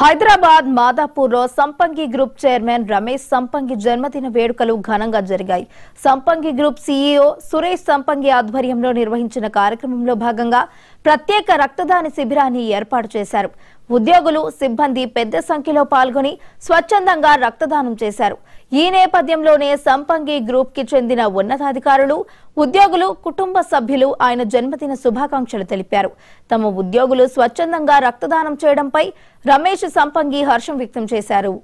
హైదరాబాద్ మాదాపూర్లో సంపంగి group chairman Ramesh సంపంగి జన్మదిన వేడుకలు ఘనంగా జరిగాయి. సంపంగి గ్రూప్ సీఈఓ సురేష్ సంపంగి ఆధ్వర్యంలో నిర్వహించిన కార్యక్రమంలో భాగంగా ప్రత్యేక రక్తదాన శిబిరాన్ని ఏర్పాటు చేశారు. ఉద్యోగులు, సిబ్బంది పెద్ద సంఖ్యలో పాల్గొని స్వచ్ఛందంగా రక్తదానం చేశారు. ఈ నేపథ్యంలోనే సంపంగి గ్రూప్ కి చెందిన ఉన్నతాధికారులు, ఉద్యోగులు, కుటుంబ సభ్యులు ఆయన జన్మదిన శుభాకాంక్షలు తెలిపారు. తమ ఉద్యోగులు స్వచ్ఛందంగా రక్తదానం చేయడంపై రమేష్ సంపంగి హర్షం వ్యక్తం చేశారు.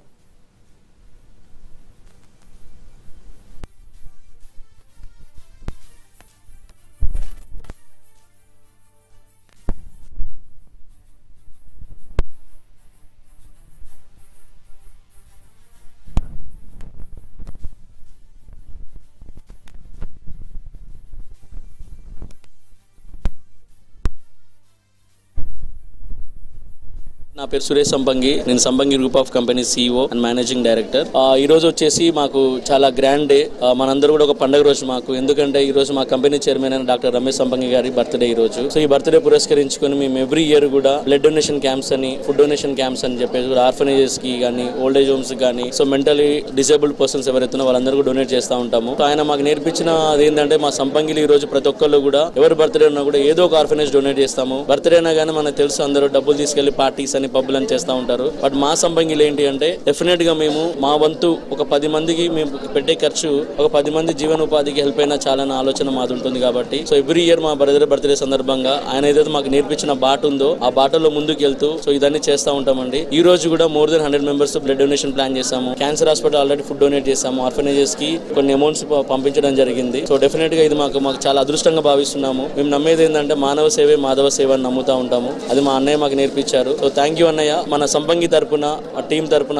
నా పేరు సురేష్ సంపంగి. నేను సంపంగి group of company CEO and managing director. ఈ రోజు వచ్చేసి మాకు చాలా గ్రాండ్ డే. మనందరూ కూడా ఒక పండుగ రోజు మాకు. ఎందుకంటే ఈ రోజు మా కంపెనీ చైర్మన్ అయిన డాక్టర్ రమేష్ సంపంగి గారి బర్త్డే ఈ రోజు. సో ఈ బర్త్డే పురస్కరించుకొని మేము ఎవ్రీ ఇయర్ కూడా బ్లడ్ డొనేషన్ క్యాంప్స్ అని, ఫుడ్ డొనేషన్ క్యాంప్స్ అని చెప్పేసి ఆర్ఫనేజెస్ కి కానీ, ఓల్డ్ ఏజ్ హోమ్స్ కానీ, సో మెంటలీ డిసేబుల్డ్ పర్సన్స్ ఎవరైతే వాళ్ళందరూ కూడా డొనేట్ చేస్తూ ఉంటాము. సో ఆయన మాకు నేర్పించిన ఏంటంటే మా సంపంగిలో ఈ రోజు ప్రతి ఒక్కళ్ళు కూడా ఎవరు బర్త్డే ఉన్నా కూడా ఏదో ఒక ఆర్ఫనేజ్ డొనేట్ చేస్తాము. బర్త్డే అయినా కానీ మనకు తెలుసు అందరూ డబ్బులు తీసుకెళ్లి పార్టీస్ అని పబ్బులు అని చేస్తూ ఉంటారు. బట్ మా సంపంగిలో ఏంటి అంటే డెఫినెట్ గా మేము మా వంతు ఒక 10 మందికి మేము పెట్టే ఖర్చు ఒక 10 మంది జీవనోపాధికి హెల్ప్ అయినా చాలా ఆలోచన మాది ఉంటుంది. కాబట్టి సో ఎవ్రీ ఇయర్ మా బర్త్డే సందర్భంగా ఆయన ఏదైతే మాకు నేర్పించిన బాట ఉందో ఆ బాటలో ముందుకు వెళ్తూ సో ఇదన్నీ చేస్తూ ఉంటామండి. ఈ రోజు కూడా more than 100 members blood donation plan చేశాము. Cancer hospital already food donate చేశాము. ఆర్ఫనేజెస్ కి కొన్ని అమౌంట్స్ పంపించడం జరిగింది. సో డెఫినెట్ గా ఇది మాకు చాలా అదృష్టంగా భావిస్తున్నాము. మేము నమ్మేది ఏంటంటే మానవ సేవే మాధవ సేవ అని నమ్ముతా ఉంటాము. అది మా అన్నయ్య మాకు నేర్పించారు. సో థ్యాంక్ యూ అన్నయ్య. మన సంపంగి తరపున, ఆ టీం తరపున,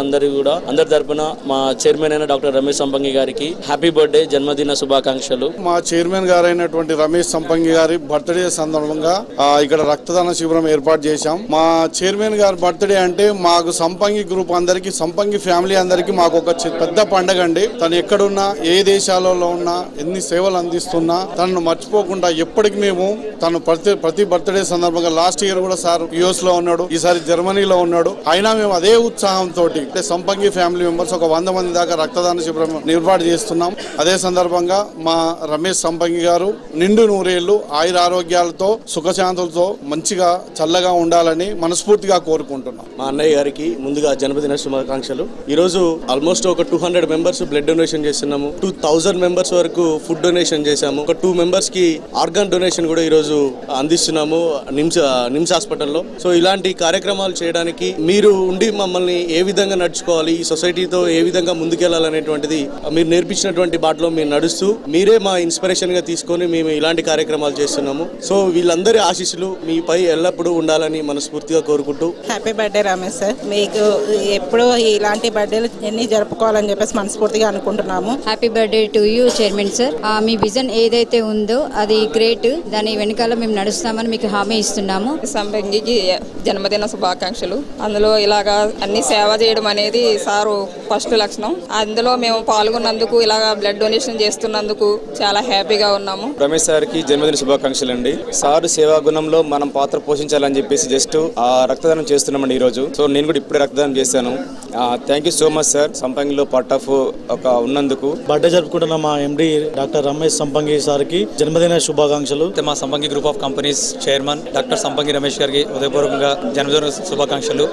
అందరి తరపున మా చైర్మన్ అయిన డాక్టర్ రమేష్ సంపంగి గారికి హ్యాపీ బర్త్డే, జన్మదిన శుభాకాంక్షలు. మా చైర్మన్ గారైనటువంటి రమేష్ సంపంగి గారి బర్త్డే సందర్భంగా ఇక్కడ రక్తదాన శిబిరం ఏర్పాటు చేశాం. మా చైర్మన్ గారి బర్త్డే అంటే మాకు సంపంగి గ్రూప్ అందరికి, సంపంగి ఫ్యామిలీ అందరికి మాకు ఒక పెద్ద పండగ అండి. తను ఎక్కడున్నా, ఏ దేశాలలో ఉన్నా, ఎన్ని సేవలు అందిస్తున్నా తనను మర్చిపోకుండా ఎప్పటికి మేము తను ప్రతి బర్త్డే సందర్భంగా, లాస్ట్ ఇయర్ కూడా సార్ US లో ఉన్నాడు, ఈసారి జర్మనీలో ఉన్నాడు. అయినా మేము అదే ఉత్సాహంతో సంపంగి ఫ్యామిలీ మెంబర్స్ ఒక 100 మంది దాకా రక్తదాన శిబిరం ఏర్పాటు చేస్తున్నాం. అదే సందర్భంగా మా రమేష్ సంపంగి గారు నిండు నూరేళ్లు ఆయుర ఆరోగ్యాలతో, సుఖశాంతులతో మంచిగా చల్లగా ఉండాలని మనస్ఫూర్తిగా కోరుకుంటున్నాం. మా అన్నయ్య గారికి ముందుగా జన్మదిన శుభాకాంక్షలు. ఈ రోజు ఆల్మోస్ట్ ఒక 200 మెంబర్స్ బ్లడ్ డొనేషన్ చేస్తున్నాము. 2000 మెంబర్స్ వరకు ఫుడ్ డొనేషన్ చేశాము. ఒక 2 మెంబర్స్ కి ఆర్గాన్ డొనేషన్ కూడా ఈ రోజు అందిస్తున్నాము నిమ్స్ హాస్పిటల్లో. సో ఇలాంటి కార్యక్రమాలు చేయడానికి మీరు ఉండి మమ్మల్ని ఏ విధంగా నడుచుకోవాలి, ఈ సొసైటీతో ఏ విధంగా ముందుకెళ్లాలనేటువంటిది మీరు నేర్పించినటువంటి బాటలో మీరు నడుస్తూ మీరే మా ఇన్స్పిరేషన్ గా తీసుకొని మేము ఇలాంటి కార్యక్రమాలు చేస్తున్నాము. సో వీళ్ళందరి ఆశీస్సులు మీపై ఎల్లప్పుడూ ఉండాలని మనస్ఫూర్తిగా కోరుకుంటూ హ్యాపీ బర్త్డే రమేష్ సార్. మీకు ఎప్పుడూ ఇలాంటి బర్త్డేలు ఎన్ని జరుపుకోవాలని చెప్పేసి మనస్ఫూర్తిగా అనుకుంటున్నాము. Happy birthday to you chairman sir. Me vision ఏదైతే ఉందో అది గ్రేట్. దాని వెనకాల మేము నడుస్తామని మీకు హామీ ఇస్తున్నాము. సంపంగికి జన్మదిన శుభాకాంక్షలు. అందులో ఇలాగా అన్ని సేవ చేయడం అనేది సారు ఫస్ట్ లక్షణం. అందులో మేము పాల్గొన్నందుకు, ఇలాగా బ్లడ్ డొనేషన్ చేస్తున్నందుకు చాలా హ్యాపీగా ఉన్నాము. రమేష్ సార్కి జన్మదిన శుభాకాంక్షలు అండి. సారు సేవా గుణంలో మనం పాత్ర పోషించాలని చెప్పేసి జస్ట్ రక్తదానం చేస్తున్నామండి ఈ రోజు. సో నేను కూడా ఇప్పుడే రక్తదానం చేశాను. Thank you so much sir, సంపంగిలో పార్ట్ ఆఫ్ ఉన్నందుకు. బర్త్డే జరుపుకుంటున్న మా MD డాక్టర్ రమేష్ సంపంగి సార్కి జన్మదిన శుభాకాంక్షలు. మా సంపంగి group of companies chairman doctor సంపంగి రమేష్ గారికి హృదయపూర్వకంగా జన్మదిన శుభాకాంక్షలు.